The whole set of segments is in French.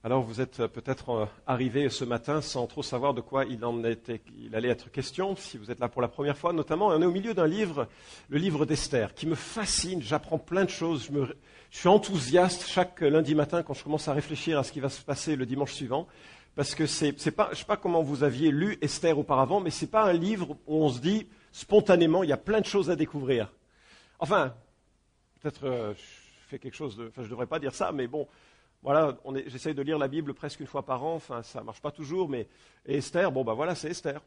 Alors vous êtes peut-être arrivé ce matin sans trop savoir de quoi il allait être question, si vous êtes là pour la première fois notamment. On est au milieu d'un livre, le livre d'Esther, qui me fascine, j'apprends plein de choses, je suis enthousiaste chaque lundi matin quand je commence à réfléchir à ce qui va se passer le dimanche suivant, parce que c'est pas, je ne sais pas comment vous aviez lu Esther auparavant, mais ce n'est pas un livre où on se dit spontanément, il y a plein de choses à découvrir. Enfin, peut-être je fais quelque chose je ne devrais pas dire ça, mais bon. Voilà, j'essaye de lire la Bible presque une fois par an, enfin ça ne marche pas toujours, mais et Esther, voilà, c'est Esther.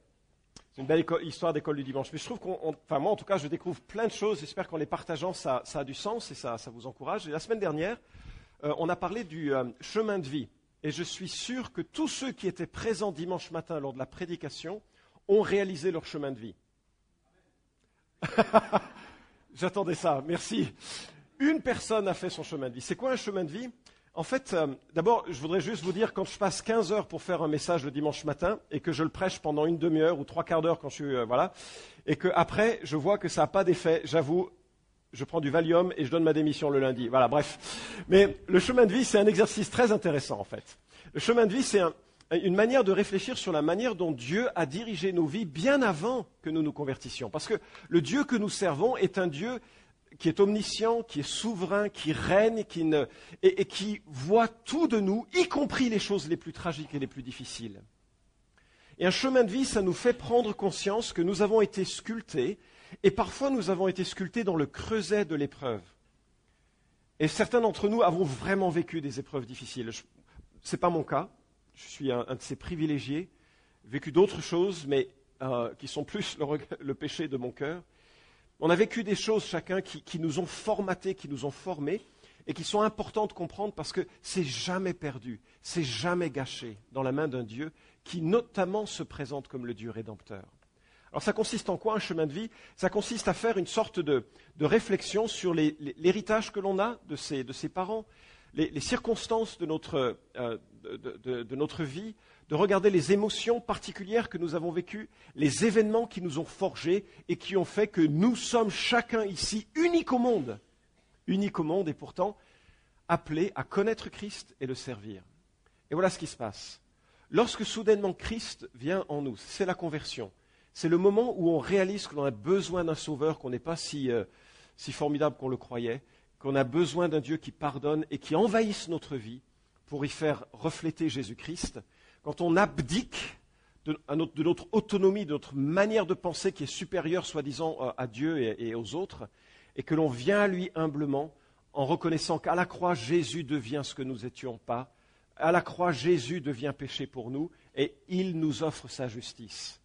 C'est une belle histoire d'école du dimanche. Mais je trouve moi en tout cas, je découvre plein de choses, j'espère qu'en les partageant, ça a du sens et ça vous encourage. Et la semaine dernière, on a parlé du chemin de vie. Et je suis sûr que tous ceux qui étaient présents dimanche matin lors de la prédication ont réalisé leur chemin de vie. J'attendais ça, merci. Une personne a fait son chemin de vie. C'est quoi un chemin de vie ? En fait, d'abord, je voudrais juste vous dire, quand je passe 15 heures pour faire un message le dimanche matin et que je le prêche pendant une demi-heure ou 3/4 d'heure quand je suis, et qu'après, je vois que ça n'a pas d'effet, j'avoue, je prends du Valium et je donne ma démission le lundi. Voilà, bref. Mais le chemin de vie, c'est un exercice très intéressant, en fait. Le chemin de vie, c'est une manière de réfléchir sur la manière dont Dieu a dirigé nos vies bien avant que nous nous convertissions. Parce que le Dieu que nous servons est un Dieu qui est omniscient, qui est souverain, qui règne, et qui voit tout de nous, y compris les choses les plus tragiques et les plus difficiles. Et un chemin de vie, ça nous fait prendre conscience que nous avons été sculptés, et parfois nous avons été sculptés dans le creuset de l'épreuve. Et certains d'entre nous avons vraiment vécu des épreuves difficiles. Ce n'est pas mon cas, je suis un de ces privilégiés, vécu d'autres choses, mais qui sont plus le péché de mon cœur. On a vécu des choses chacun qui nous ont formatés, qui nous ont formés et qui sont importantes de comprendre parce que c'est jamais perdu, c'est jamais gâché dans la main d'un Dieu qui notamment se présente comme le Dieu rédempteur. Alors ça consiste en quoi un chemin de vie ? Ça consiste à faire une sorte de réflexion sur l'héritage que l'on a de ses parents, les circonstances de notre vie, de regarder les émotions particulières que nous avons vécues, les événements qui nous ont forgés et qui ont fait que nous sommes chacun ici unique au monde et pourtant appelés à connaître Christ et le servir. Et voilà ce qui se passe. Lorsque soudainement Christ vient en nous, c'est la conversion. C'est le moment où on réalise que l'on a besoin d'un sauveur, qu'on n'est pas si formidable qu'on le croyait, qu'on a besoin d'un Dieu qui pardonne et qui envahisse notre vie pour y faire refléter Jésus-Christ. Quand on abdique de notre autonomie, de notre manière de penser qui est supérieure, soi-disant, à Dieu et aux autres, et que l'on vient à lui humblement en reconnaissant qu'à la croix, Jésus devient ce que nous n'étions pas. À la croix, Jésus devient péché pour nous et il nous offre sa justice.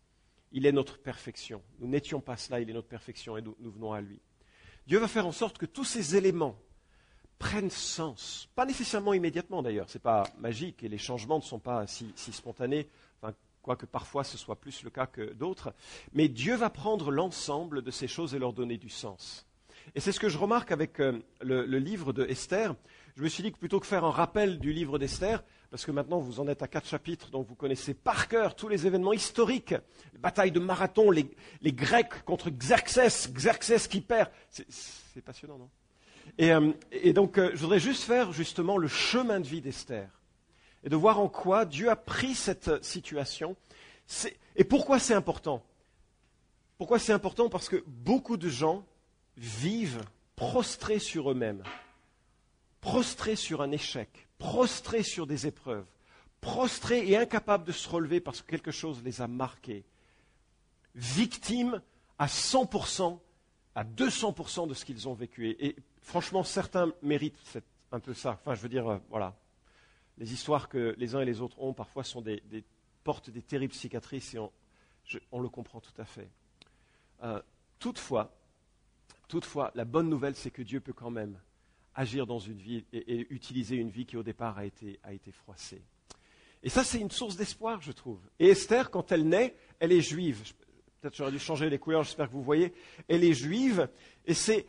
Il est notre perfection. Nous n'étions pas cela, il est notre perfection et nous venons à lui. Dieu va faire en sorte que tous ces éléments prennent sens, pas nécessairement immédiatement d'ailleurs, ce n'est pas magique et les changements ne sont pas si spontanés, quoique parfois ce soit plus le cas que d'autres, mais Dieu va prendre l'ensemble de ces choses et leur donner du sens. Et c'est ce que je remarque avec le livre de Esther. Je me suis dit que plutôt que faire un rappel du livre d'Esther, parce que maintenant vous en êtes à 4 chapitres, donc vous connaissez par cœur tous les événements historiques, les batailles de Marathon, les Grecs contre Xerxès qui perd, c'est passionnant, non ? Et donc, je voudrais juste faire justement le chemin de vie d'Esther et de voir en quoi Dieu a pris cette situation. Et pourquoi c'est important ? Pourquoi c'est important ? Parce que beaucoup de gens vivent prostrés sur eux-mêmes, prostrés sur un échec, prostrés sur des épreuves, prostrés et incapables de se relever parce que quelque chose les a marqués, victimes à 100%, à 200% de ce qu'ils ont vécu. Et franchement, certains méritent un peu ça. Enfin, je veux dire, voilà. Les histoires que les uns et les autres ont, parfois, portent des terribles cicatrices et on le comprend tout à fait. Toutefois, la bonne nouvelle, c'est que Dieu peut quand même agir dans une vie et utiliser une vie qui, au départ, a été froissée. Et ça, c'est une source d'espoir, je trouve. Et Esther, quand elle naît, elle est juive. Peut-être j'aurais dû changer les couleurs, j'espère que vous voyez. Elle est juive, et c'est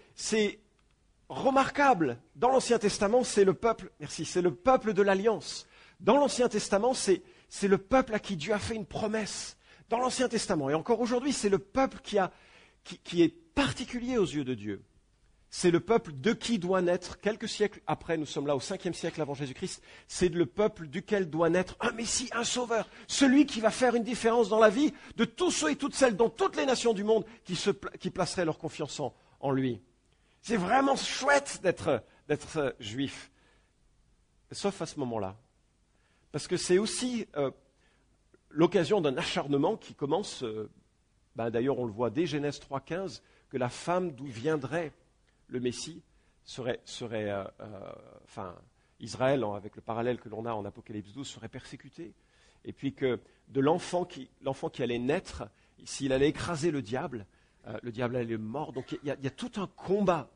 remarquable. Dans l'Ancien Testament, c'est le peuple de l'Alliance. Dans l'Ancien Testament, c'est le peuple à qui Dieu a fait une promesse. Dans l'Ancien Testament, et encore aujourd'hui, c'est le peuple qui est particulier aux yeux de Dieu. c'est le peuple de qui doit naître, quelques siècles après, nous sommes là au 5e siècle avant Jésus-Christ, c'est le peuple duquel doit naître un Messie, un Sauveur, celui qui va faire une différence dans la vie de tous ceux et toutes celles dans toutes les nations du monde qui placeraient leur confiance en lui. C'est vraiment chouette d'être juif, sauf à ce moment-là. Parce que c'est aussi l'occasion d'un acharnement qui commence, d'ailleurs on le voit dès Genèse 3,15, que la femme d'où viendrait le Messie serait Israël, avec le parallèle que l'on a en Apocalypse 12, serait persécuté. Et puis que de l'enfant qui allait naître, s'il allait écraser le diable allait mordre. Donc il y a tout un combat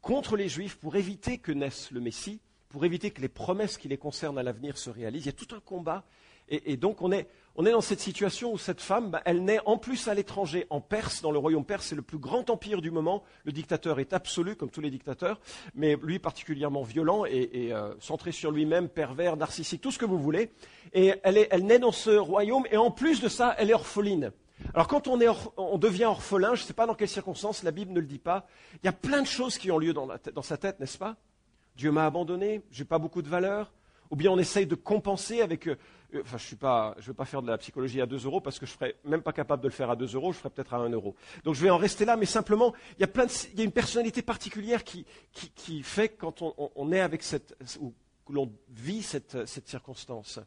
contre les Juifs pour éviter que naisse le Messie, pour éviter que les promesses qui les concernent à l'avenir se réalisent. Il y a tout un combat. Et donc on est dans cette situation où cette femme, elle naît en plus à l'étranger, en Perse, dans le royaume perse, c'est le plus grand empire du moment. Le dictateur est absolu, comme tous les dictateurs, mais lui particulièrement violent et centré sur lui-même, pervers, narcissique, tout ce que vous voulez. Et elle naît dans ce royaume, et en plus de ça, elle est orpheline. Alors quand on devient orphelin, je ne sais pas dans quelles circonstances, la Bible ne le dit pas, il y a plein de choses qui ont lieu dans sa tête, n'est-ce pas? Dieu m'a abandonné, je n'ai pas beaucoup de valeur. Ou bien on essaye de compenser avec... je ne veux pas faire de la psychologie à 2 euros parce que je ne serais même pas capable de le faire à 2 euros, je ferais peut-être à 1 euro. Donc je vais en rester là, mais simplement, il y a une personnalité particulière qui fait quand on est avec ou que l'on vit cette circonstance.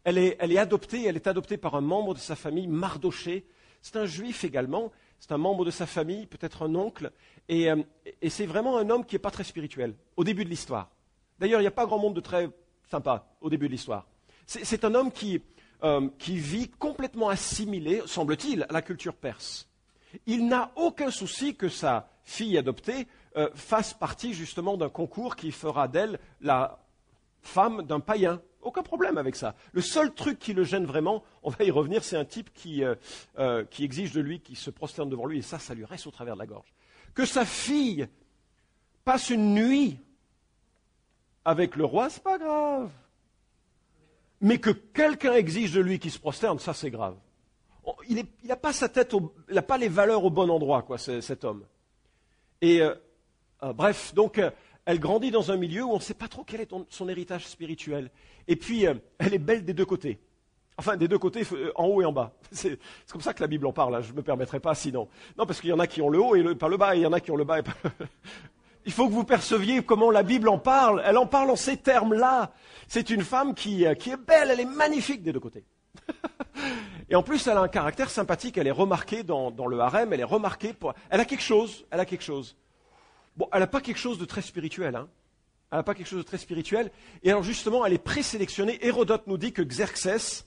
Elle est adoptée par un membre de sa famille, Mardoché. C'est un juif également, c'est un membre de sa famille, peut-être un oncle, et c'est vraiment un homme qui n'est pas très spirituel, au début de l'histoire. D'ailleurs, il n'y a pas grand monde de très sympa au début de l'histoire. C'est un homme qui vit complètement assimilé, semble-t-il, à la culture perse. Il n'a aucun souci que sa fille adoptée fasse partie justement d'un concours qui fera d'elle la femme d'un païen. Aucun problème avec ça. Le seul truc qui le gêne vraiment, on va y revenir, c'est un type qui exige de lui, qui se prosterne devant lui, et ça lui reste au travers de la gorge. Que sa fille passe une nuit avec le roi, c'est pas grave. Mais que quelqu'un exige de lui qu'il se prosterne, ça c'est grave. Il n'a pas sa tête, il n'a pas les valeurs au bon endroit, quoi, cet homme. Et bref, donc elle grandit dans un milieu où on ne sait pas trop quel est son héritage spirituel. Et puis elle est belle des deux côtés. Enfin, des deux côtés, en haut et en bas. C'est comme ça que la Bible en parle, hein. Je ne me permettrai pas sinon. Non, parce qu'il y en a qui ont le haut et pas le bas, et il y en a qui ont le bas et pas le... Il faut que vous perceviez comment la Bible en parle. Elle en parle en ces termes-là. C'est une femme qui est belle, elle est magnifique des deux côtés. Et en plus, elle a un caractère sympathique, elle est remarquée dans le harem, elle est remarquée pour... Elle a quelque chose. Bon, elle n'a pas quelque chose de très spirituel, hein. Elle n'a pas quelque chose de très spirituel. Et alors justement, elle est présélectionnée. Hérodote nous dit que Xerxès,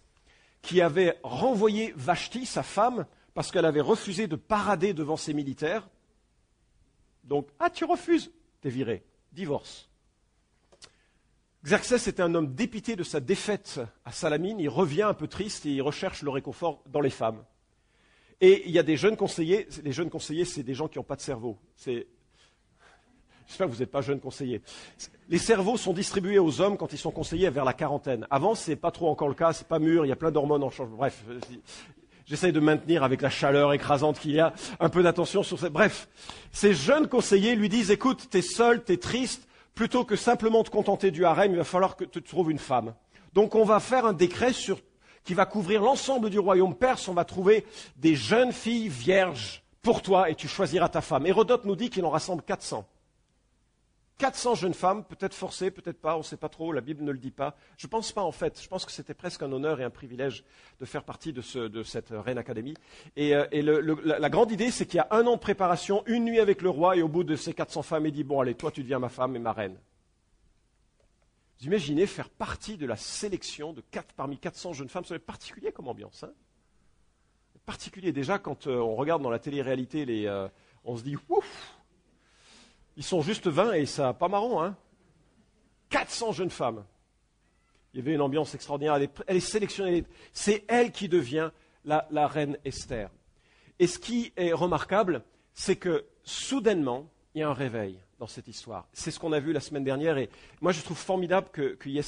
qui avait renvoyé Vashti, sa femme, parce qu'elle avait refusé de parader devant ses militaires. Donc, tu refuses, t'es viré, divorce. Xerxès était un homme dépité de sa défaite à Salamine, il revient un peu triste et il recherche le réconfort dans les femmes. Et il y a des jeunes conseillers, les jeunes conseillers, c'est des gens qui n'ont pas de cerveau. J'espère que vous n'êtes pas jeunes conseillers. Les cerveaux sont distribués aux hommes quand ils sont conseillés vers la quarantaine. Avant, ce n'est pas trop encore le cas, c'est pas mûr, il y a plein d'hormones en changement. Bref, j'essaye de maintenir avec la chaleur écrasante qu'il y a un peu d'attention sur ça. Bref, ces jeunes conseillers lui disent, écoute, t'es seul, t'es triste, plutôt que simplement te contenter du harem, il va falloir que tu trouves une femme. Donc on va faire un décret qui va couvrir l'ensemble du royaume perse, on va trouver des jeunes filles vierges pour toi et tu choisiras ta femme. Hérodote nous dit qu'il en rassemble 400. 400 jeunes femmes, peut-être forcées, peut-être pas, on ne sait pas trop, la Bible ne le dit pas. Je ne pense pas en fait, je pense que c'était presque un honneur et un privilège de faire partie de cette Reine Académie. Et la grande idée, c'est qu'il y a 1 an de préparation, une nuit avec le roi, et au bout de ces 400 femmes, il dit, bon allez, toi tu deviens ma femme et ma reine. Vous imaginez faire partie de la sélection parmi 400 jeunes femmes, c'est particulier comme ambiance. Hein, particulier déjà quand on regarde dans la télé-réalité, on se dit, ouf. Ils sont juste 20 et ça, pas marrant, hein. 400 jeunes femmes. Il y avait une ambiance extraordinaire. Elle est sélectionnée. C'est elle qui devient la reine Esther. Et ce qui est remarquable, c'est que soudainement, il y a un réveil dans cette histoire. C'est ce qu'on a vu la semaine dernière. Et moi, je trouve formidable qu'il y ait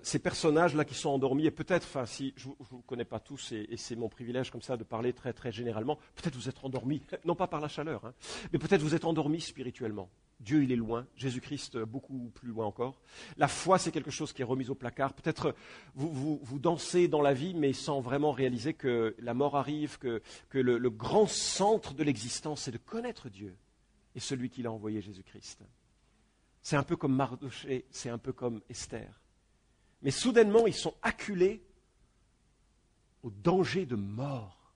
ces personnages-là qui sont endormis, et peut-être, enfin, si je ne vous connais pas tous, et c'est mon privilège comme ça de parler très très généralement, peut-être vous êtes endormis, non pas par la chaleur, hein, mais peut-être vous êtes endormis spirituellement. Dieu, il est loin, Jésus-Christ, beaucoup plus loin encore. La foi, c'est quelque chose qui est remis au placard. Peut-être vous dansez dans la vie, mais sans vraiment réaliser que la mort arrive, que le grand centre de l'existence, c'est de connaître Dieu et celui qui l'a envoyé, Jésus-Christ. C'est un peu comme Mardochée, c'est un peu comme Esther. Mais soudainement, ils sont acculés au danger de mort.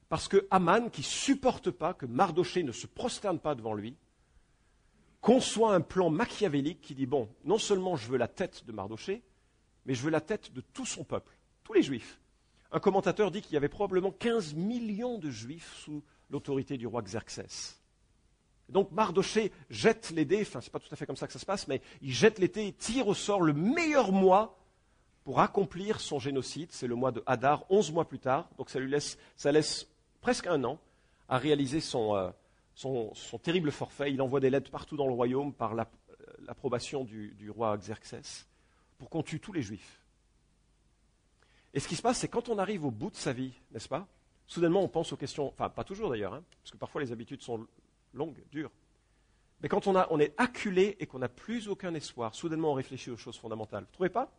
Parce que Haman, qui ne supporte pas que Mardochée ne se prosterne pas devant lui, conçoit un plan machiavélique qui dit, bon, non seulement je veux la tête de Mardochée, mais je veux la tête de tout son peuple, tous les Juifs. Un commentateur dit qu'il y avait probablement 15 millions de Juifs sous l'autorité du roi Xerxès. Donc Mardochée jette les dés, enfin c'est pas tout à fait comme ça que ça se passe, mais il jette les dés et tire au sort le meilleur mois pour accomplir son génocide. C'est le mois de Hadar, 11 mois plus tard. Donc ça laisse presque un an à réaliser son terrible forfait. Il envoie des lettres partout dans le royaume par l'approbation du roi Xerxès pour qu'on tue tous les Juifs. Et ce qui se passe, c'est quand on arrive au bout de sa vie, n'est-ce pas? Soudainement on pense aux questions, enfin pas toujours d'ailleurs, hein, parce que parfois les habitudes sont longue, dure. Mais quand on est acculé et qu'on n'a plus aucun espoir, soudainement on réfléchit aux choses fondamentales. Vous ne trouvez pas?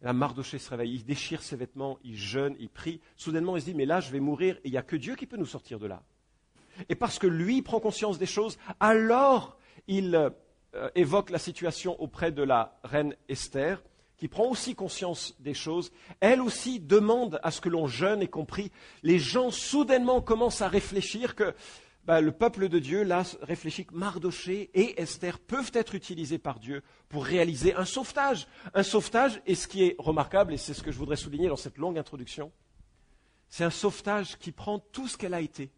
Et là, Mardochée se réveille, il déchire ses vêtements, il jeûne, il prie. Soudainement, il se dit, mais là, je vais mourir et il n'y a que Dieu qui peut nous sortir de là. Et parce que lui prend conscience des choses, alors il évoque la situation auprès de la reine Esther, qui prend aussi conscience des choses. Elle aussi demande à ce que l'on jeûne et qu'on prie. Les gens, soudainement, commencent à réfléchir que le peuple de Dieu, là, réfléchit que Mardochée et Esther peuvent être utilisés par Dieu pour réaliser un sauvetage. Un sauvetage, et ce qui est remarquable, et c'est ce que je voudrais souligner dans cette longue introduction, c'est un sauvetage qui prend tout ce qu'elle a été.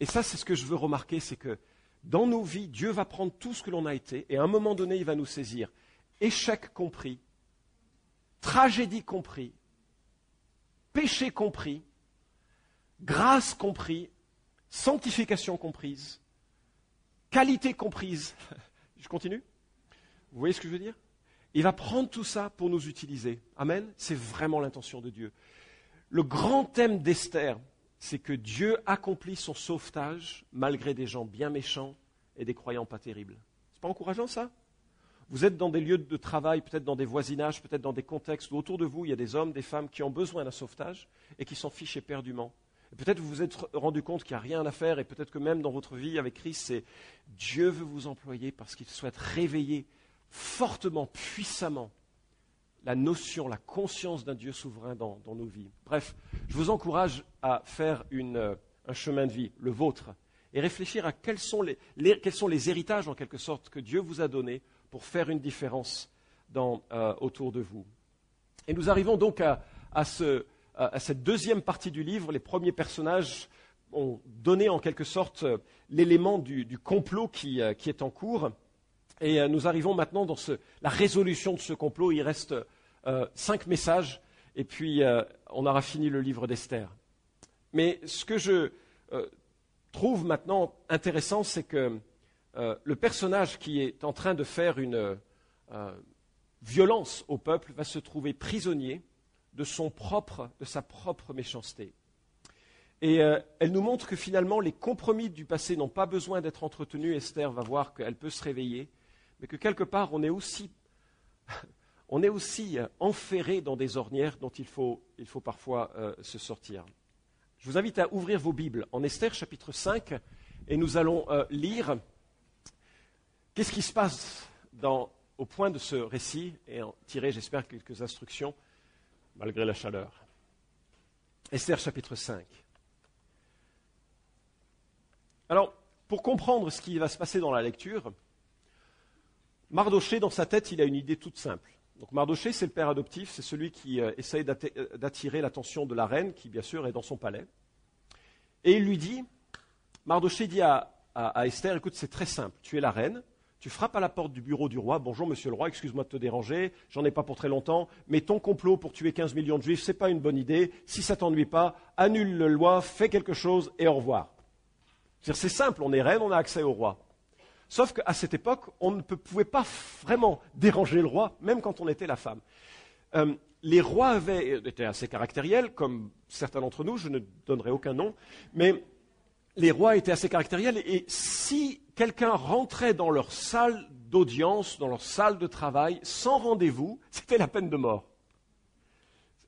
Et ça, c'est ce que je veux remarquer, c'est que dans nos vies, Dieu va prendre tout ce que l'on a été, et à un moment donné, il va nous saisir. Échec compris, tragédie compris, péché compris, grâce compris, sanctification comprise, qualité comprise. Je continue? Vous voyez ce que je veux dire? Il va prendre tout ça pour nous utiliser. Amen? C'est vraiment l'intention de Dieu. Le grand thème d'Esther, c'est que Dieu accomplit son sauvetage malgré des gens bien méchants et des croyants pas terribles. C'est pas encourageant ça? Vous êtes dans des lieux de travail, peut-être dans des voisinages, peut-être dans des contextes où autour de vous, il y a des hommes, des femmes qui ont besoin d'un sauvetage et qui s'en fichent éperdument. Et peut-être vous vous êtes rendu compte qu'il n'y a rien à faire et peut-être que même dans votre vie avec Christ, c'est Dieu veut vous employer parce qu'il souhaite réveiller fortement, puissamment la notion, la conscience d'un Dieu souverain dans nos vies. Bref, je vous encourage à faire un chemin de vie, le vôtre, et réfléchir à quels sont les héritages en quelque sorte que Dieu vous a donnés pour faire une différence autour de vous. Et nous arrivons donc à cette deuxième partie du livre. Les premiers personnages ont donné en quelque sorte l'élément du complot qui est en cours. Et nous arrivons maintenant dans la résolution de ce complot. Il reste 5 messages et puis on aura fini le livre d'Esther. Mais ce que je trouve maintenant intéressant, c'est que le personnage qui est en train de faire une violence au peuple va se trouver prisonnier de sa propre méchanceté. Et elle nous montre que finalement, les compromis du passé n'ont pas besoin d'être entretenus. Esther va voir qu'elle peut se réveiller, mais que quelque part, on est aussi enferré dans des ornières dont il faut parfois se sortir. Je vous invite à ouvrir vos Bibles en Esther chapitre 5, et nous allons lire qu'est-ce qui se passe au point de ce récit, et en tirer, j'espère, quelques instructions, malgré la chaleur. Esther chapitre 5. Alors, pour comprendre ce qui va se passer dans la lecture, Mardochée, dans sa tête, il a une idée toute simple. Donc Mardochée, c'est le père adoptif, c'est celui qui essaye d'attirer l'attention de la reine, qui bien sûr est dans son palais. Et il lui dit, Mardochée dit à Esther, écoute, c'est très simple, tu es la reine, tu frappes à la porte du bureau du roi, bonjour monsieur le roi, excuse-moi de te déranger, j'en ai pas pour très longtemps, mais ton complot pour tuer 15 millions de juifs, c'est pas une bonne idée, si ça t'ennuie pas, annule la loi, fais quelque chose et au revoir. C'est simple, on est reine, on a accès au roi. Sauf qu'à cette époque, on ne pouvait pas vraiment déranger le roi, même quand on était la femme. Les rois étaient assez caractériels, comme certains d'entre nous, je ne donnerai aucun nom, mais les rois étaient assez caractériels, et si quelqu'un rentrait dans leur salle d'audience, dans leur salle de travail, sans rendez-vous, c'était la peine de mort.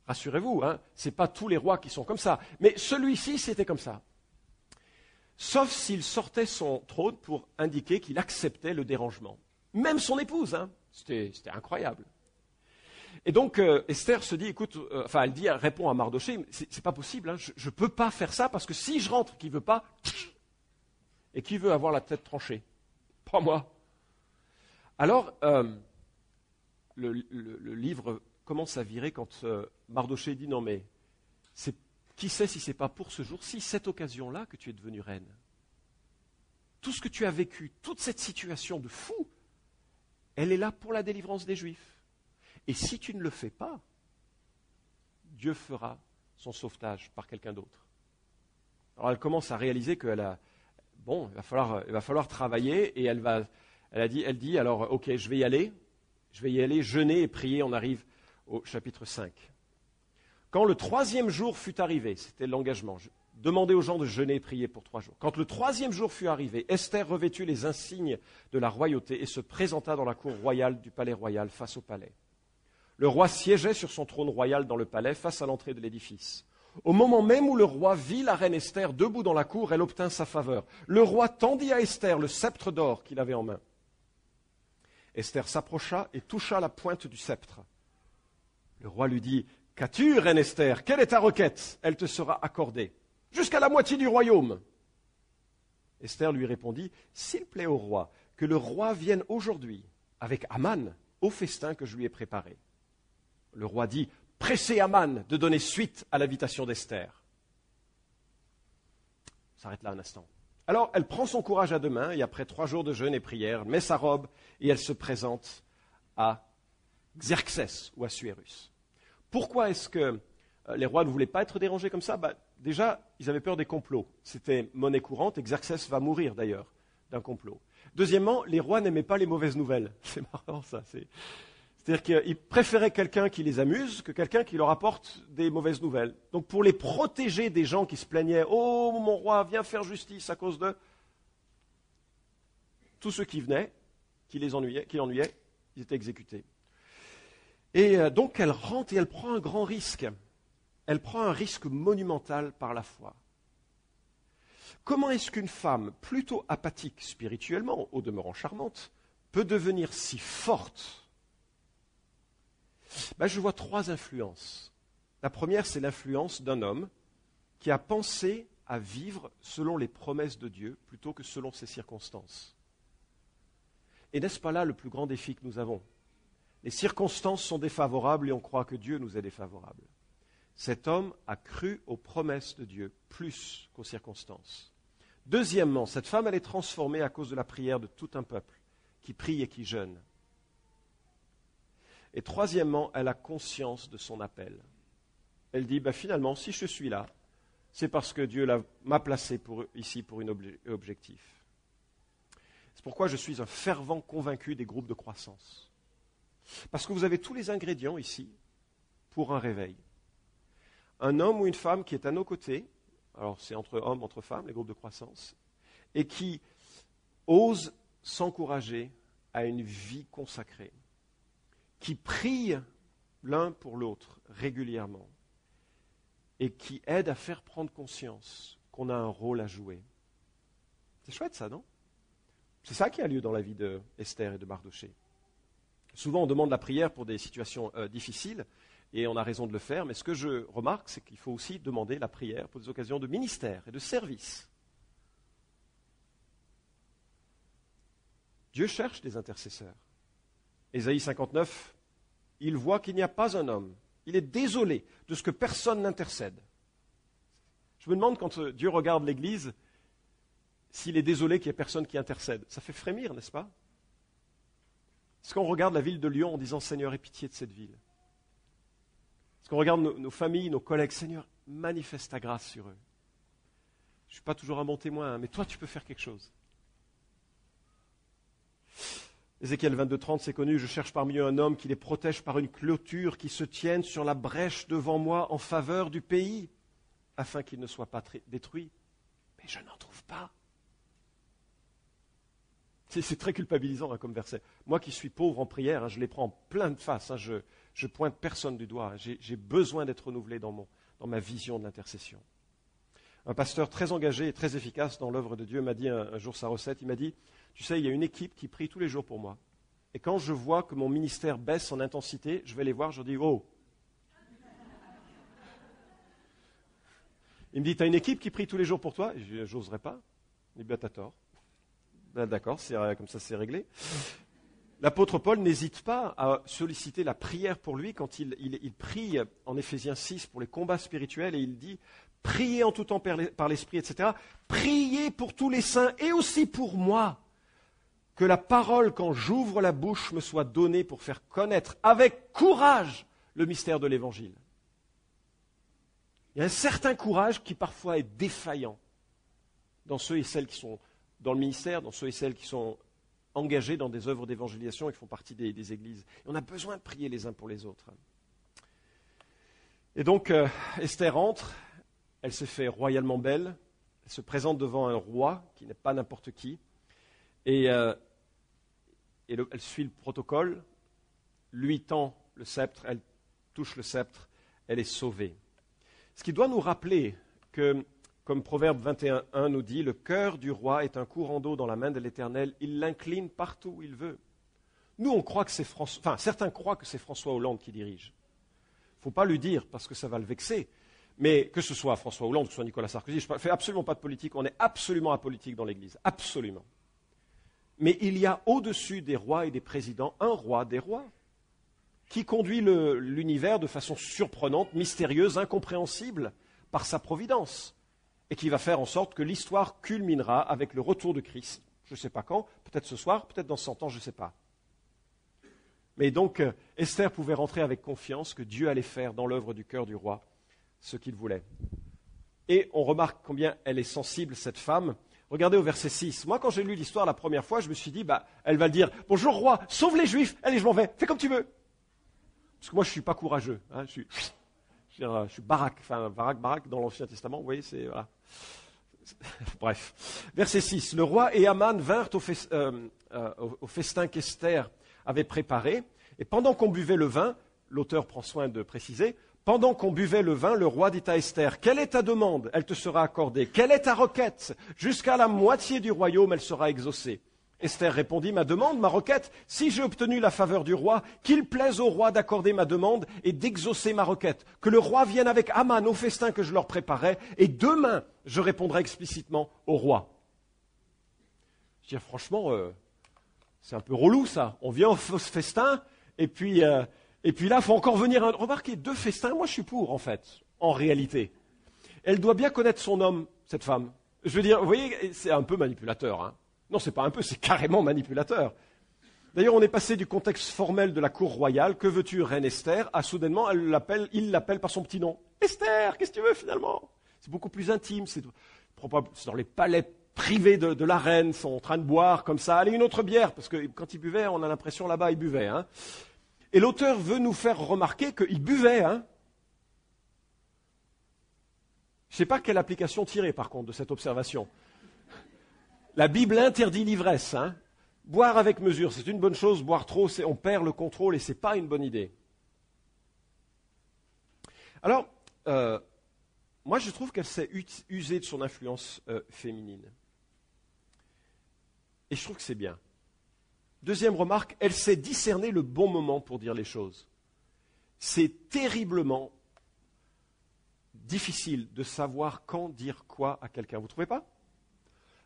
Rassurez-vous, ce n'est pas tous les rois qui sont comme ça, mais celui-ci, c'était comme ça. Sauf s'il sortait son trône pour indiquer qu'il acceptait le dérangement. Même son épouse, c'était incroyable. Et donc Esther se dit, écoute, elle répond à Mardochée, c'est pas possible, je ne peux pas faire ça parce que si je rentre, qui veut pas, et qui veut avoir la tête tranchée? Pas moi. Alors, le livre commence à virer quand Mardochée dit, non mais, qui sait si ce n'est pas pour ce jour-ci, cette occasion-là, que tu es devenue reine? Tout ce que tu as vécu, toute cette situation de fou, elle est là pour la délivrance des Juifs. Et si tu ne le fais pas, Dieu fera son sauvetage par quelqu'un d'autre. Alors elle commence à réaliser il va falloir travailler, et elle dit, alors ok, je vais y aller, jeûner et prier. On arrive au chapitre 5. Quand le 3e jour fut arrivé, c'était l'engagement, demandez aux gens de jeûner et prier pour 3 jours. Quand le 3e jour fut arrivé, Esther revêtut les insignes de la royauté et se présenta dans la cour royale du palais royal face au palais. Le roi siégeait sur son trône royal dans le palais face à l'entrée de l'édifice. Au moment même où le roi vit la reine Esther debout dans la cour, elle obtint sa faveur. Le roi tendit à Esther le sceptre d'or qu'il avait en main. Esther s'approcha et toucha la pointe du sceptre. Le roi lui dit, « Qu'as-tu, reine Esther? Quelle est ta requête? Elle te sera accordée. Jusqu'à la moitié du royaume. » Esther lui répondit, « S'il plaît au roi, que le roi vienne aujourd'hui avec Aman au festin que je lui ai préparé. » Le roi dit, « Pressez Aman de donner suite à l'invitation d'Esther. » On s'arrête là un instant. Alors, elle prend son courage à deux mains, et après 3 jours de jeûne et prière, met sa robe, et elle se présente à Xerxès ou à Assuérus. Pourquoi est-ce que les rois ne voulaient pas être dérangés comme ça? Déjà, ils avaient peur des complots. C'était monnaie courante, et Xerxès va mourir d'ailleurs d'un complot. Deuxièmement, les rois n'aimaient pas les mauvaises nouvelles. C'est marrant ça. C'est-à-dire qu'ils préféraient quelqu'un qui les amuse que quelqu'un qui leur apporte des mauvaises nouvelles. Donc pour les protéger des gens qui se plaignaient, « Oh, mon roi, viens faire justice à cause de... » Tous ceux qui venaient, qui l'ennuyaient, ils étaient exécutés. Et donc elle rentre et elle prend un grand risque. Elle prend un risque monumental par la foi. Comment est-ce qu'une femme plutôt apathique spirituellement, au demeurant charmante, peut devenir si forte? Je vois 3 influences. La première, c'est l'influence d'un homme qui a pensé à vivre selon les promesses de Dieu plutôt que selon ses circonstances. Et n'est-ce pas là le plus grand défi que nous avons? Les circonstances sont défavorables et on croit que Dieu nous est défavorable. Cet homme a cru aux promesses de Dieu plus qu'aux circonstances. Deuxièmement, cette femme, elle est transformée à cause de la prière de tout un peuple qui prie et qui jeûne. Et troisièmement, elle a conscience de son appel. Elle dit, finalement, si je suis là, c'est parce que Dieu m'a placé ici pour un objectif. C'est pourquoi je suis un fervent convaincu des groupes de croissance. Parce que vous avez tous les ingrédients ici pour un réveil. Un homme ou une femme qui est à nos côtés, alors c'est entre hommes, entre femmes, les groupes de croissance, et qui ose s'encourager à une vie consacrée, qui prient l'un pour l'autre régulièrement et qui aident à faire prendre conscience qu'on a un rôle à jouer. C'est chouette ça, non? C'est ça qui a lieu dans la vie d'Esther et de Mardochée. Souvent on demande la prière pour des situations difficiles et on a raison de le faire, mais ce que je remarque, c'est qu'il faut aussi demander la prière pour des occasions de ministère et de service. Dieu cherche des intercesseurs. Ésaïe 59, il voit qu'il n'y a pas un homme. Il est désolé de ce que personne n'intercède. Je me demande quand Dieu regarde l'Église, s'il est désolé qu'il n'y ait personne qui intercède. Ça fait frémir, n'est-ce pas? Est-ce qu'on regarde la ville de Lyon en disant « Seigneur, aie pitié de cette ville » ? Est-ce qu'on regarde nos familles, nos collègues « Seigneur, manifeste ta grâce sur eux » ? Je ne suis pas toujours un bon témoin, mais toi, tu peux faire quelque chose. Ézéchiel 22:30, c'est connu, je cherche parmi eux un homme qui les protège par une clôture, qui se tienne sur la brèche devant moi en faveur du pays, afin qu'il ne soit pas détruit. Mais je n'en trouve pas. C'est très culpabilisant comme verset. Moi qui suis pauvre en prière, je les prends en pleine face, je pointe personne du doigt. J'ai besoin d'être renouvelé dans ma vision de l'intercession. Un pasteur très engagé et très efficace dans l'œuvre de Dieu m'a dit un jour sa recette. Il m'a dit, tu sais, il y a une équipe qui prie tous les jours pour moi. Et quand je vois que mon ministère baisse en intensité, je vais les voir, je dis, oh. Il me dit, tu as une équipe qui prie tous les jours pour toi? J'oserais pas. Il dit, t'as tort. Ben, d'accord, comme ça c'est réglé. L'apôtre Paul n'hésite pas à solliciter la prière pour lui quand il prie en Éphésiens 6 pour les combats spirituels et il dit « Priez en tout temps par l'Esprit, etc. Priez pour tous les saints et aussi pour moi, que la parole, quand j'ouvre la bouche, me soit donnée pour faire connaître avec courage le mystère de l'Évangile. » Il y a un certain courage qui parfois est défaillant dans ceux et celles qui sont dans le ministère, dans ceux et celles qui sont engagés dans des œuvres d'évangélisation et qui font partie des églises. Et on a besoin de prier les uns pour les autres. Et donc, Esther entre, elle se fait royalement belle, elle se présente devant un roi qui n'est pas n'importe qui, et elle suit le protocole, lui tend le sceptre, elle touche le sceptre, elle est sauvée. Ce qui doit nous rappeler que, comme Proverbe 21:1 nous dit, le cœur du roi est un courant d'eau dans la main de l'Éternel, il l'incline partout où il veut. Nous, on croit que c'est certains croient que c'est François Hollande qui dirige. Il ne faut pas lui dire parce que ça va le vexer. Mais que ce soit François Hollande, que ce soit Nicolas Sarkozy, je ne fais absolument pas de politique, on est absolument apolitique dans l'Église, absolument. Mais il y a au-dessus des rois et des présidents un roi des rois qui conduit l'univers de façon surprenante, mystérieuse, incompréhensible par sa providence. Et qui va faire en sorte que l'histoire culminera avec le retour de Christ. Je ne sais pas quand, peut-être ce soir, peut-être dans 100 ans, je ne sais pas. Mais donc, Esther pouvait rentrer avec confiance que Dieu allait faire dans l'œuvre du cœur du roi ce qu'il voulait. Et on remarque combien elle est sensible, cette femme. Regardez au verset 6. Moi, quand j'ai lu l'histoire la première fois, je me suis dit, elle va le dire, « Bonjour roi, sauve les Juifs, allez, je m'en vais, fais comme tu veux. » Parce que moi, je ne suis pas courageux, je suis Barak dans l'Ancien Testament, vous voyez, c'est... Voilà. Bref. Verset 6. Le roi et Aman vinrent au festin qu'Esther avait préparé, et pendant qu'on buvait le vin, l'auteur prend soin de préciser, pendant qu'on buvait le vin, le roi dit à Esther, « Quelle est ta demande? Elle te sera accordée. Quelle est ta requête? Jusqu'à la moitié du royaume, elle sera exaucée. » Esther répondit, « Ma demande, ma requête, si j'ai obtenu la faveur du roi, qu'il plaise au roi d'accorder ma demande et d'exaucer ma requête. Que le roi vienne avec Aman au festin que je leur préparais, et demain, je répondrai explicitement au roi. » Je veux dire, franchement, c'est un peu relou ça. On vient au festin, et puis là, il faut encore venir... Remarquez, 2 festins, moi je suis pour, en fait, en réalité. Elle doit bien connaître son homme, cette femme. Je veux dire, vous voyez, c'est un peu manipulateur, hein. Non, c'est pas un peu, c'est carrément manipulateur. D'ailleurs, on est passé du contexte formel de la cour royale, que veux-tu, reine Esther, à soudainement, il l'appelle par son petit nom. Esther, qu'est-ce que tu veux finalement? C'est beaucoup plus intime, c'est dans les palais privés de la reine, ils sont en train de boire comme ça. Allez, une autre bière, parce que quand ils buvaient, on a l'impression là-bas, ils buvaient. Hein. Et l'auteur veut nous faire remarquer qu'ils buvaient. Hein. Je ne sais pas quelle application tirer, par contre, de cette observation. La Bible interdit l'ivresse. Hein. Boire avec mesure, c'est une bonne chose. Boire trop, on perd le contrôle et ce n'est pas une bonne idée. Alors, moi je trouve qu'elle s'est usée de son influence féminine. Et je trouve que c'est bien. Deuxième remarque, elle sait discerner le bon moment pour dire les choses. C'est terriblement difficile de savoir quand dire quoi à quelqu'un. Vous ne trouvez pas ?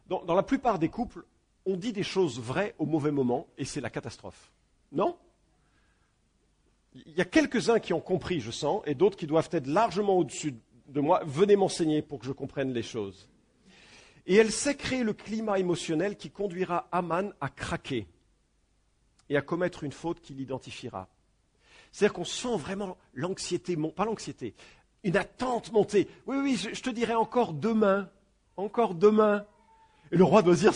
Dans la plupart des couples, on dit des choses vraies au mauvais moment et c'est la catastrophe. Non ? Il y a quelques-uns qui ont compris, je sens, et d'autres qui doivent être largement au-dessus de moi. Venez m'enseigner pour que je comprenne les choses. Et elle sait créer le climat émotionnel qui conduira Aman à craquer et à commettre une faute qui l'identifiera. C'est-à-dire qu'on sent vraiment l'anxiété, pas l'anxiété, une attente monter. Oui, je te dirai encore demain. Et le roi doit dire,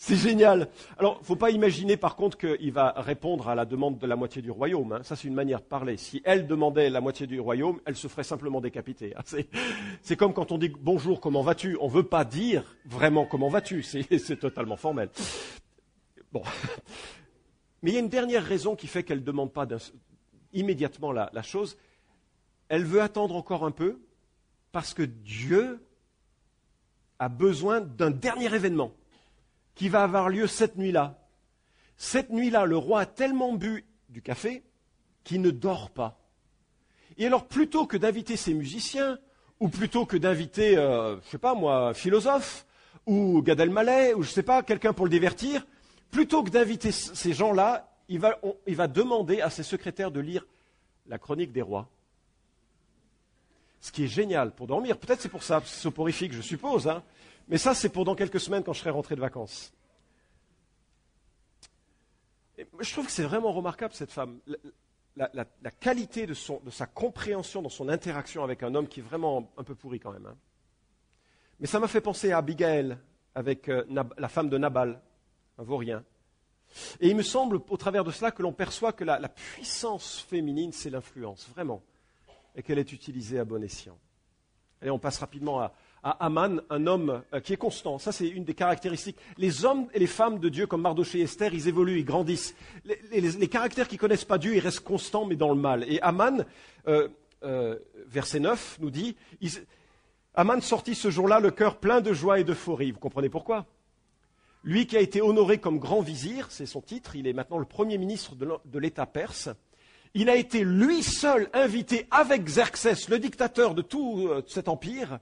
C'est génial. Alors, il ne faut pas imaginer par contre qu'il va répondre à la demande de la moitié du royaume. Hein. Ça, c'est une manière de parler. Si elle demandait la moitié du royaume, elle se ferait simplement décapiter. Hein. C'est comme quand on dit bonjour, comment vas-tu? On ne veut pas dire vraiment comment vas-tu. C'est totalement formel. Bon. Mais il y a une dernière raison qui fait qu'elle ne demande pas immédiatement la chose. Elle veut attendre encore un peu parce que Dieu a besoin d'un dernier événement qui va avoir lieu cette nuit-là. Cette nuit-là, le roi a tellement bu du café qu'il ne dort pas. Et alors, plutôt que d'inviter ses musiciens, ou plutôt que d'inviter, je ne sais pas moi, un philosophe, ou Gad Elmaleh, ou je ne sais pas, quelqu'un pour le divertir, plutôt que d'inviter ces gens-là, il va demander à ses secrétaires de lire la chronique des rois. Ce qui est génial pour dormir. Peut-être c'est pour ça, c'est soporifique, je suppose. Hein. Mais ça, c'est pour dans quelques semaines quand je serai rentré de vacances. Et je trouve que c'est vraiment remarquable, cette femme. La qualité de sa compréhension dans son interaction avec un homme qui est vraiment un peu pourri quand même. Hein. Mais ça m'a fait penser à Abigail, avec la femme de Nabal, un vaurien. Et il me semble, au travers de cela, que l'on perçoit que la puissance féminine, c'est l'influence, vraiment. Et qu'elle est utilisée à bon escient. Allez, on passe rapidement à Aman, un homme qui est constant. Ça, c'est une des caractéristiques. Les hommes et les femmes de Dieu, comme Mardochée et Esther, ils évoluent, ils grandissent. Les caractères qui ne connaissent pas Dieu, ils restent constants, mais dans le mal. Et Aman, verset 9, nous dit, Aman sortit ce jour-là le cœur plein de joie et d'euphorie. Vous comprenez pourquoi? Lui qui a été honoré comme grand vizir, c'est son titre, il est maintenant le premier ministre de l'État perse. Il a été lui seul invité avec Xerxès, le dictateur de tout cet empire,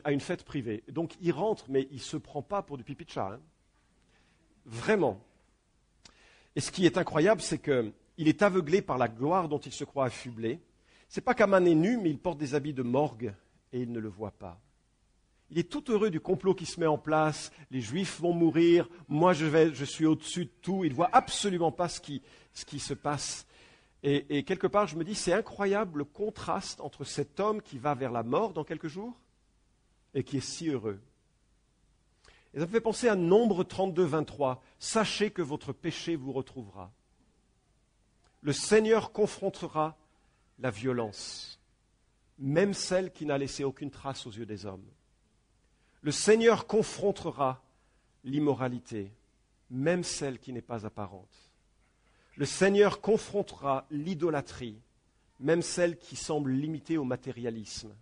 à une fête privée. Donc il rentre, mais il ne se prend pas pour du pipi de chat. Hein. Vraiment. Et ce qui est incroyable, c'est qu'il est aveuglé par la gloire dont il se croit affublé. Ce n'est pas qu'Aman est nu, mais il porte des habits de morgue et il ne le voit pas. Il est tout heureux du complot qui se met en place. Les Juifs vont mourir. Moi, je suis au-dessus de tout. Il ne voit absolument pas ce qui se passe. Et quelque part, je me dis, c'est incroyable le contraste entre cet homme qui va vers la mort dans quelques jours et qui est si heureux. Et ça me fait penser à Nombre 32, 23. Sachez que votre péché vous retrouvera. Le Seigneur confrontera la violence, même celle qui n'a laissé aucune trace aux yeux des hommes. Le Seigneur confrontera l'immoralité, même celle qui n'est pas apparente. Le Seigneur confrontera l'idolâtrie, même celle qui semble limitée au matérialisme.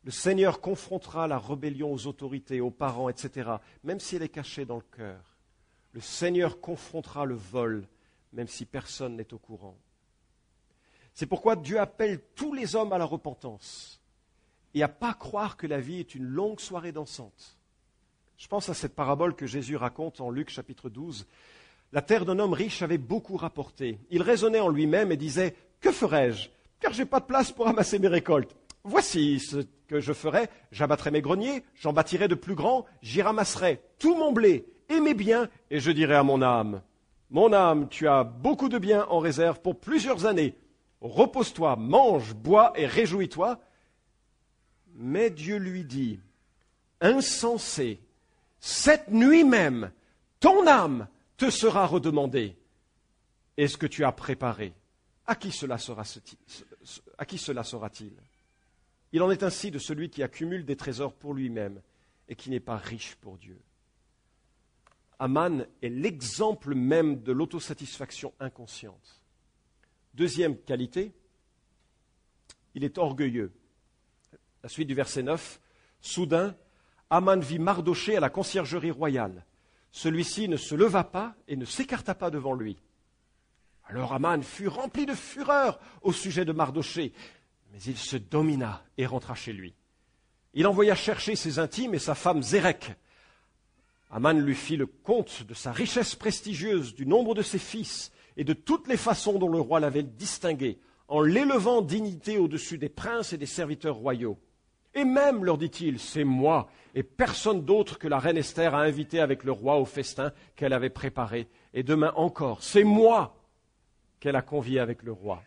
Le Seigneur confrontera la rébellion aux autorités, aux parents, etc., même si elle est cachée dans le cœur. Le Seigneur confrontera le vol, même si personne n'est au courant. C'est pourquoi Dieu appelle tous les hommes à la repentance et à ne pas croire que la vie est une longue soirée dansante. Je pense à cette parabole que Jésus raconte en Luc chapitre 12. La terre d'un homme riche avait beaucoup rapporté. Il raisonnait en lui-même et disait « Que ferai-je? Car je n'ai pas de place pour amasser mes récoltes. Voici ce que je ferai. J'abattrai mes greniers, j'en bâtirai de plus grands, j'y ramasserai tout mon blé et mes biens, et je dirai à mon âme, mon âme, tu as beaucoup de biens en réserve pour plusieurs années. Repose-toi, mange, bois et réjouis-toi. » Mais Dieu lui dit, insensé, cette nuit même, ton âme te sera redemandée. Et ce que tu as préparé, à qui cela sera-t-il? Il en est ainsi de celui qui accumule des trésors pour lui-même et qui n'est pas riche pour Dieu. Aman est l'exemple même de l'autosatisfaction inconsciente. Deuxième qualité, il est orgueilleux. La suite du verset 9, soudain, Aman vit Mardochée à la conciergerie royale. Celui-ci ne se leva pas et ne s'écarta pas devant lui. Alors Aman fut rempli de fureur au sujet de Mardochée, mais il se domina et rentra chez lui. Il envoya chercher ses intimes et sa femme Zérek. Aman lui fit le compte de sa richesse prestigieuse, du nombre de ses fils et de toutes les façons dont le roi l'avait distingué, en l'élevant dignité au-dessus des princes et des serviteurs royaux. Et même, leur dit-il, c'est moi et personne d'autre que la reine Esther a invité avec le roi au festin qu'elle avait préparé. Et demain encore, c'est moi qu'elle a convié avec le roi.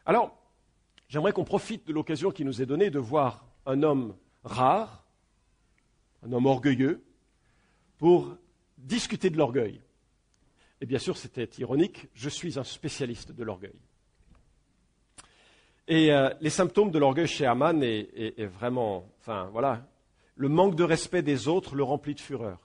Alors, j'aimerais qu'on profite de l'occasion qui nous est donnée de voir un homme rare, un homme orgueilleux, pour discuter de l'orgueil. Et bien sûr, c'était ironique, je suis un spécialiste de l'orgueil. Et les symptômes de l'orgueil chez Aman est vraiment, enfin voilà, le manque de respect des autres le remplit de fureur.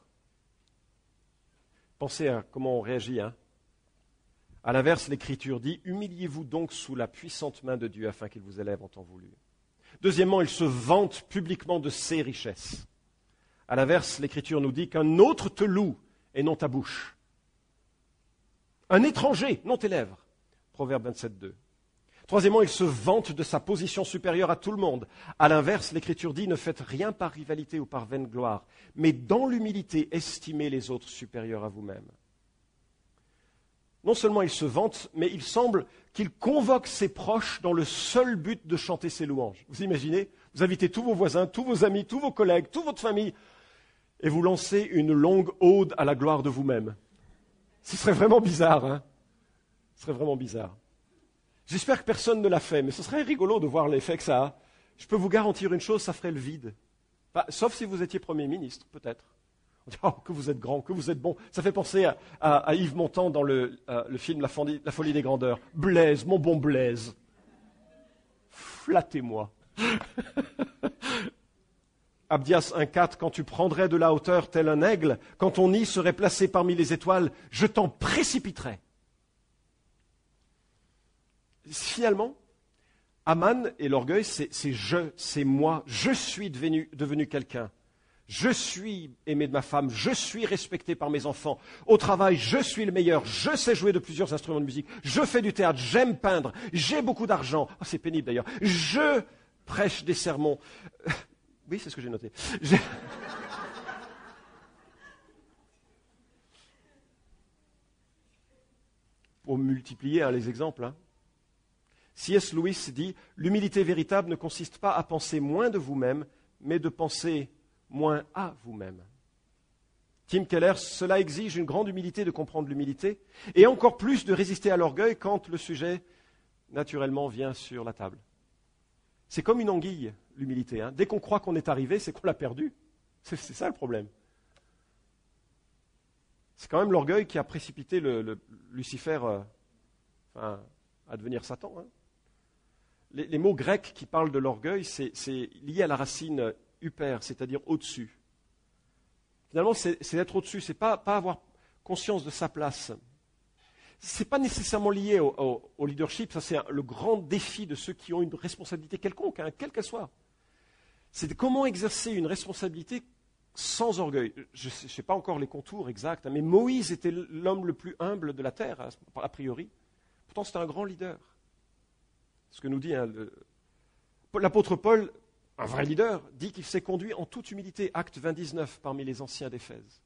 Pensez à comment on réagit. À l'inverse, l'Écriture dit « Humiliez-vous donc sous la puissante main de Dieu afin qu'il vous élève en temps voulu. » Deuxièmement, il se vante publiquement de ses richesses. À l'inverse, l'Écriture nous dit qu'un autre te loue et non ta bouche. Un étranger, non tes lèvres. Proverbe 27, 2. Troisièmement, il se vante de sa position supérieure à tout le monde. À l'inverse, l'Écriture dit « Ne faites rien par rivalité ou par vaine gloire, mais dans l'humilité, estimez les autres supérieurs à vous-même. » Non seulement il se vante, mais il semble qu'il convoque ses proches dans le seul but de chanter ses louanges. Vous imaginez? Vous invitez tous vos voisins, tous vos amis, tous vos collègues, toute votre famille, et vous lancez une longue ode à la gloire de vous-même. Ce serait vraiment bizarre, hein? Ce serait vraiment bizarre. J'espère que personne ne l'a fait, mais ce serait rigolo de voir l'effet que ça a. Je peux vous garantir une chose, ça ferait le vide. Enfin, sauf si vous étiez Premier ministre, peut-être. On dit, oh, que vous êtes grand, que vous êtes bon. Ça fait penser à Yves Montand dans le film La folie des grandeurs. Blaise, mon bon Blaise. Flattez-moi. Abdias 1,4, quand tu prendrais de la hauteur tel un aigle, quand ton nid serait placé parmi les étoiles, je t'en précipiterais. Finalement, Aman et l'orgueil, c'est je, c'est moi, je suis devenu quelqu'un. Je suis aimé de ma femme, je suis respecté par mes enfants. Au travail, je suis le meilleur, je sais jouer de plusieurs instruments de musique, je fais du théâtre, j'aime peindre, j'ai beaucoup d'argent. Oh, c'est pénible d'ailleurs. Je prêche des sermons. Oui, c'est ce que j'ai noté. Pour multiplier les exemples. C.S. Lewis dit « L'humilité véritable ne consiste pas à penser moins de vous-même, mais de penser moins à vous-même. » Tim Keller, cela exige une grande humilité de comprendre l'humilité, et encore plus de résister à l'orgueil quand le sujet, naturellement, vient sur la table. C'est comme une anguille, l'humilité. Dès qu'on croit qu'on est arrivé, c'est qu'on l'a perdu. C'est ça le problème. C'est quand même l'orgueil qui a précipité Lucifer à devenir Satan. Les mots grecs qui parlent de l'orgueil, c'est lié à la racine huper, c'est-à-dire au-dessus. Finalement, c'est être au-dessus, c'est pas avoir conscience de sa place. Ce n'est pas nécessairement lié au leadership, ça c'est le grand défi de ceux qui ont une responsabilité quelconque, quelle qu'elle soit. C'est comment exercer une responsabilité sans orgueil. Je ne sais pas encore les contours exacts, mais Moïse était l'homme le plus humble de la terre, a priori. Pourtant, c'était un grand leader. Ce que nous dit l'apôtre Paul, un vrai leader, dit qu'il s'est conduit en toute humilité, acte 20-19, parmi les anciens d'Éphèse.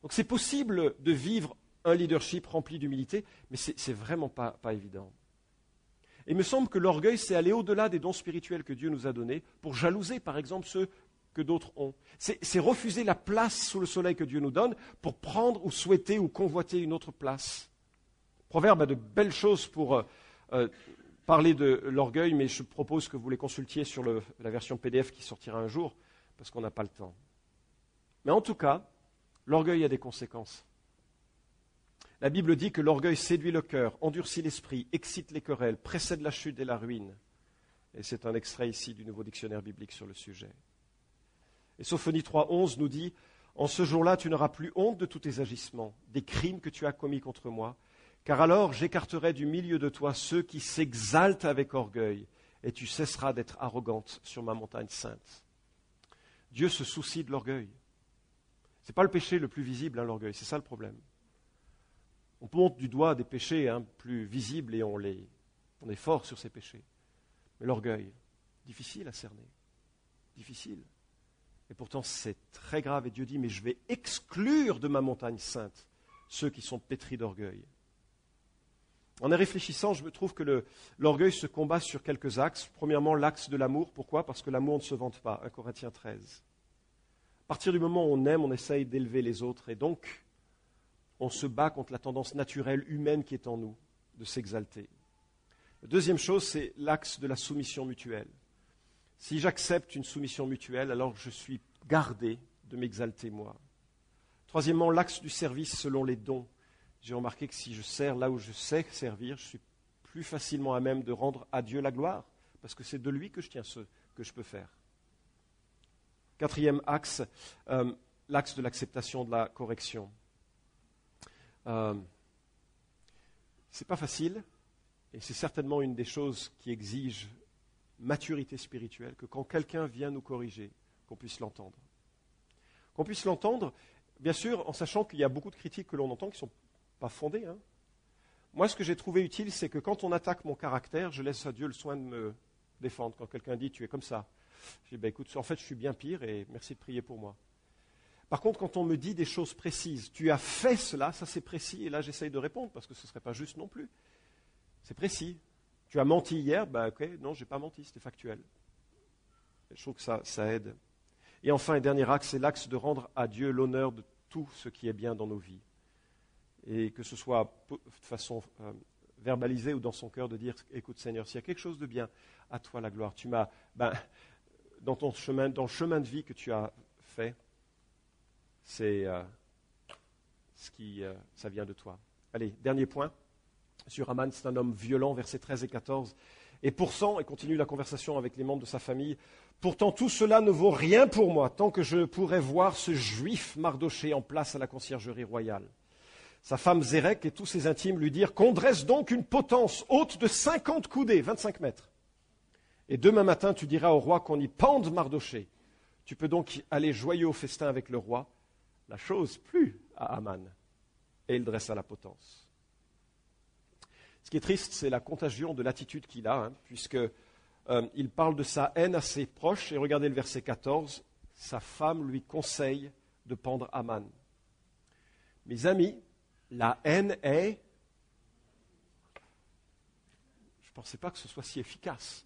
Donc c'est possible de vivre un leadership rempli d'humilité, mais ce n'est vraiment pas évident. Et il me semble que l'orgueil, c'est aller au-delà des dons spirituels que Dieu nous a donnés pour jalouser, par exemple, ceux que d'autres ont. C'est refuser la place sous le soleil que Dieu nous donne pour prendre ou souhaiter ou convoiter une autre place. Proverbe a de belles choses pour parler de l'orgueil, mais je propose que vous les consultiez sur la version PDF qui sortira un jour, parce qu'on n'a pas le temps. Mais en tout cas, l'orgueil a des conséquences. La Bible dit que l'orgueil séduit le cœur, endurcit l'esprit, excite les querelles, précède la chute et la ruine. Et c'est un extrait ici du Nouveau Dictionnaire biblique sur le sujet. Et Sophonie 3,11 nous dit « En ce jour-là, tu n'auras plus honte de tous tes agissements, des crimes que tu as commis contre moi, car alors j'écarterai du milieu de toi ceux qui s'exaltent avec orgueil, et tu cesseras d'être arrogante sur ma montagne sainte. » Dieu se soucie de l'orgueil. Ce n'est pas le péché le plus visible, l'orgueil, c'est ça le problème. On monte du doigt des péchés plus visibles et on est fort sur ces péchés. Mais l'orgueil, difficile à cerner, difficile. Et pourtant c'est très grave et Dieu dit, mais je vais exclure de ma montagne sainte ceux qui sont pétris d'orgueil. En y réfléchissant, je me trouve que l'orgueil se combat sur quelques axes. Premièrement, l'axe de l'amour. Pourquoi ? Parce que l'amour ne se vante pas. 1 Corinthiens 13. À partir du moment où on aime, on essaye d'élever les autres. Et donc, on se bat contre la tendance naturelle humaine qui est en nous, de s'exalter. La deuxième chose, c'est l'axe de la soumission mutuelle. Si j'accepte une soumission mutuelle, alors je suis gardé de m'exalter moi. Troisièmement, l'axe du service selon les dons. J'ai remarqué que si je sers là où je sais servir, je suis plus facilement à même de rendre à Dieu la gloire, parce que c'est de lui que je tiens ce que je peux faire. Quatrième axe, l'axe de l'acceptation de la correction. C'est pas facile, et c'est certainement une des choses qui exige maturité spirituelle, que quand quelqu'un vient nous corriger, qu'on puisse l'entendre. Qu'on puisse l'entendre, bien sûr, en sachant qu'il y a beaucoup de critiques que l'on entend qui ne sont pas fondées. Moi, ce que j'ai trouvé utile, c'est que quand on attaque mon caractère, je laisse à Dieu le soin de me défendre. Quand quelqu'un dit « tu es comme ça », je dis écoute, en fait, je suis bien pire et merci de prier pour moi. Par contre, quand on me dit des choses précises, tu as fait cela, ça c'est précis, et là j'essaye de répondre parce que ce ne serait pas juste non plus. C'est précis. Tu as menti hier, ok, non, je n'ai pas menti, c'était factuel. Et je trouve que ça aide. Et enfin, un dernier axe, c'est l'axe de rendre à Dieu l'honneur de tout ce qui est bien dans nos vies. Et que ce soit de façon verbalisée ou dans son cœur, de dire, écoute Seigneur, s'il y a quelque chose de bien, à toi la gloire. Tu m'as, dans le chemin de vie que tu as fait, c'est ça vient de toi. Allez, dernier point sur Aman, c'est un homme violent, versets 13 et 14. Et pourtant, et continue la conversation avec les membres de sa famille, pourtant tout cela ne vaut rien pour moi, tant que je pourrais voir ce juif Mardoché en place à la conciergerie royale. Sa femme Zérek et tous ses intimes lui dirent qu'on dresse donc une potence haute de 50 coudées, 25 mètres. Et demain matin, tu diras au roi qu'on y pende Mardoché. Tu peux donc aller joyeux au festin avec le roi. La chose plut à Aman, et il dressa la potence. Ce qui est triste, c'est la contagion de l'attitude qu'il a, puisqu'il parle de sa haine à ses proches, et regardez le verset 14, sa femme lui conseille de pendre Aman. Mes amis, la haine est... Je ne pensais pas que ce soit si efficace.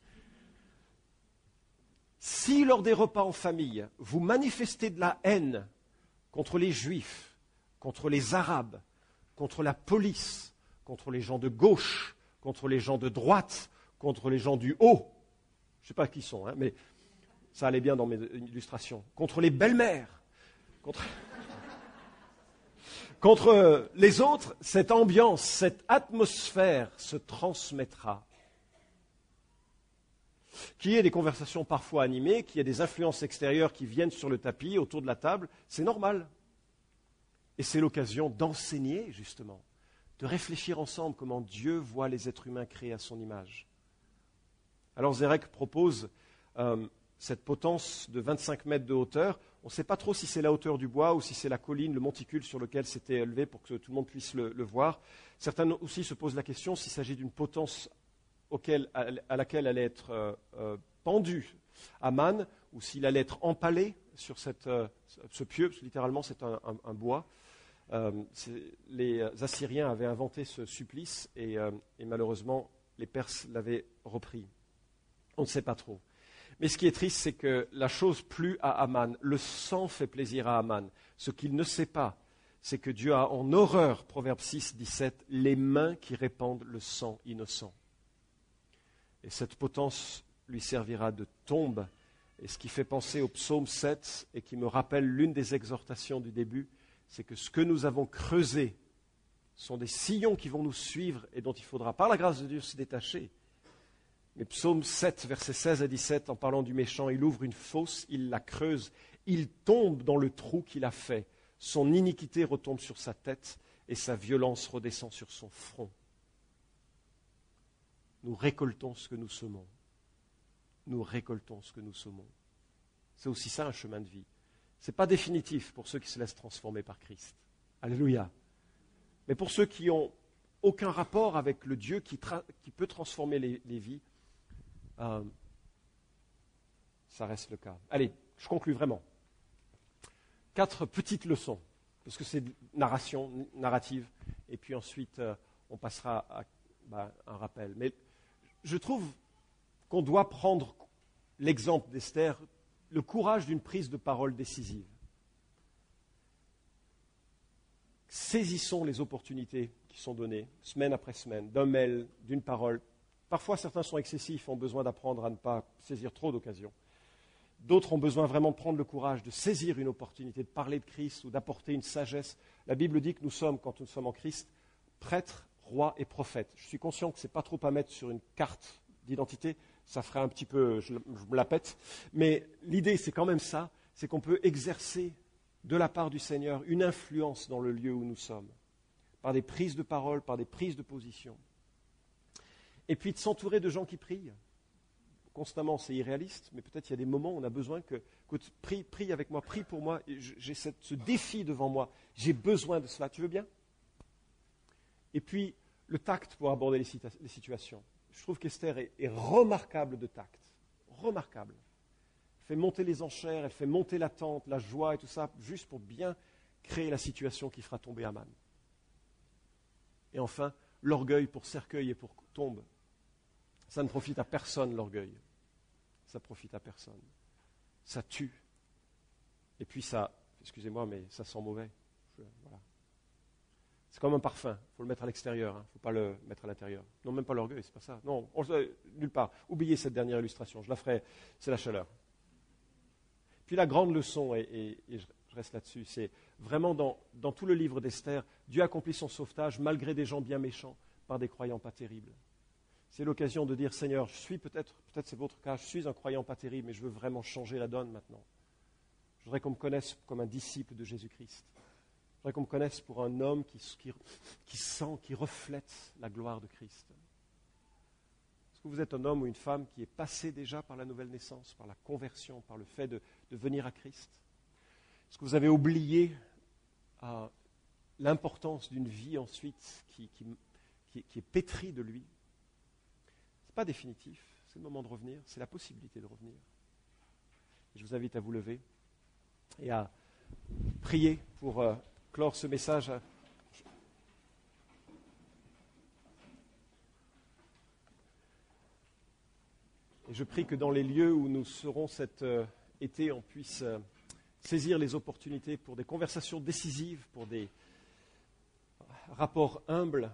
Si lors des repas en famille, vous manifestez de la haine contre les Juifs, contre les Arabes, contre la police, contre les gens de gauche, contre les gens de droite, contre les gens du haut. Je ne sais pas qui ils sont, mais ça allait bien dans mes illustrations. Contre les belles-mères, contre les autres, cette ambiance, cette atmosphère se transmettra. Qu'il y ait des conversations parfois animées, qu'il y ait des influences extérieures qui viennent sur le tapis, autour de la table, c'est normal. Et c'est l'occasion d'enseigner, justement, de réfléchir ensemble comment Dieu voit les êtres humains créés à son image. Alors Zérek propose cette potence de 25 mètres de hauteur. On ne sait pas trop si c'est la hauteur du bois ou si c'est la colline, le monticule sur lequel c'était élevé pour que tout le monde puisse le voir. Certains aussi se posent la question s'il s'agit d'une potence à laquelle allait être pendu Aman, ou s'il allait être empalé sur ce pieu, parce que littéralement c'est un bois. Les Assyriens avaient inventé ce supplice et malheureusement les Perses l'avaient repris. On ne sait pas trop. Mais ce qui est triste, c'est que la chose plut à Aman. Le sang fait plaisir à Aman. Ce qu'il ne sait pas, c'est que Dieu a en horreur, Proverbe 6, 17, les mains qui répandent le sang innocent. Et cette potence lui servira de tombe. Et ce qui fait penser au psaume 7 et qui me rappelle l'une des exhortations du début, c'est que ce que nous avons creusé sont des sillons qui vont nous suivre et dont il faudra, par la grâce de Dieu, se détacher. Mais psaume 7, versets 16 à 17, en parlant du méchant, il ouvre une fosse, il la creuse, il tombe dans le trou qu'il a fait. Son iniquité retombe sur sa tête et sa violence redescend sur son front. Nous récoltons ce que nous semons. Nous récoltons ce que nous semons. C'est aussi ça un chemin de vie. Ce n'est pas définitif pour ceux qui se laissent transformer par Christ. Alléluia. Mais pour ceux qui n'ont aucun rapport avec le Dieu qui peut transformer les vies, ça reste le cas. Allez, je conclus vraiment. 4 petites leçons, parce que c'est narrative, et puis ensuite on passera à un rappel. Mais je trouve qu'on doit prendre l'exemple d'Esther, le courage d'une prise de parole décisive. Saisissons les opportunités qui sont données, semaine après semaine, d'un mail, d'une parole. Parfois, certains sont excessifs, ont besoin d'apprendre à ne pas saisir trop d'occasions. D'autres ont besoin vraiment de prendre le courage, de saisir une opportunité, de parler de Christ ou d'apporter une sagesse. La Bible dit que nous sommes, quand nous sommes en Christ, prêtres, rois et prophètes. Je suis conscient que ce n'est pas trop à mettre sur une carte d'identité, ça ferait un petit peu, je me la pète. Mais l'idée, c'est quand même ça, c'est qu'on peut exercer de la part du Seigneur une influence dans le lieu où nous sommes, par des prises de parole, par des prises de position. Et puis de s'entourer de gens qui prient. Constamment, c'est irréaliste, mais peut-être il y a des moments où on a besoin que, écoute, prie avec moi, prie pour moi, j'ai ce défi devant moi, j'ai besoin de cela, tu veux bien? Et puis, le tact pour aborder les situations. Je trouve qu'Esther est remarquable de tact, remarquable. Elle fait monter les enchères, elle fait monter l'attente, la joie et tout ça, juste pour bien créer la situation qui fera tomber Haman. Et enfin, l'orgueil pour cercueil et pour tombe. Ça ne profite à personne, l'orgueil. Ça profite à personne. Ça tue. Et puis ça, excusez-moi, mais ça sent mauvais. Voilà. C'est comme un parfum. Il faut le mettre à l'extérieur. Il ne faut pas le mettre à l'intérieur. Non, même pas l'orgueil, c'est pas ça. Non, nulle part. Oubliez cette dernière illustration. Je la ferai. C'est la chaleur. Puis la grande leçon, et je reste là-dessus, c'est vraiment dans tout le livre d'Esther, Dieu accomplit son sauvetage malgré des gens bien méchants par des croyants pas terribles. C'est l'occasion de dire, Seigneur, je suis peut-être c'est votre cas, je suis un croyant pas terrible, mais je veux vraiment changer la donne maintenant. Je voudrais qu'on me connaisse comme un disciple de Jésus-Christ. Je voudrais qu'on me connaisse pour un homme qui sent, qui reflète la gloire de Christ. Est-ce que vous êtes un homme ou une femme qui est passé déjà par la nouvelle naissance, par la conversion, par le fait de venir à Christ? Est-ce que vous avez oublié l'importance d'une vie ensuite qui est pétrie de lui? Ce n'est pas définitif, c'est le moment de revenir, c'est la possibilité de revenir. Et je vous invite à vous lever et à prier pour clore ce message. Et je prie que dans les lieux où nous serons cet été, on puisse saisir les opportunités pour des conversations décisives, pour des rapports humbles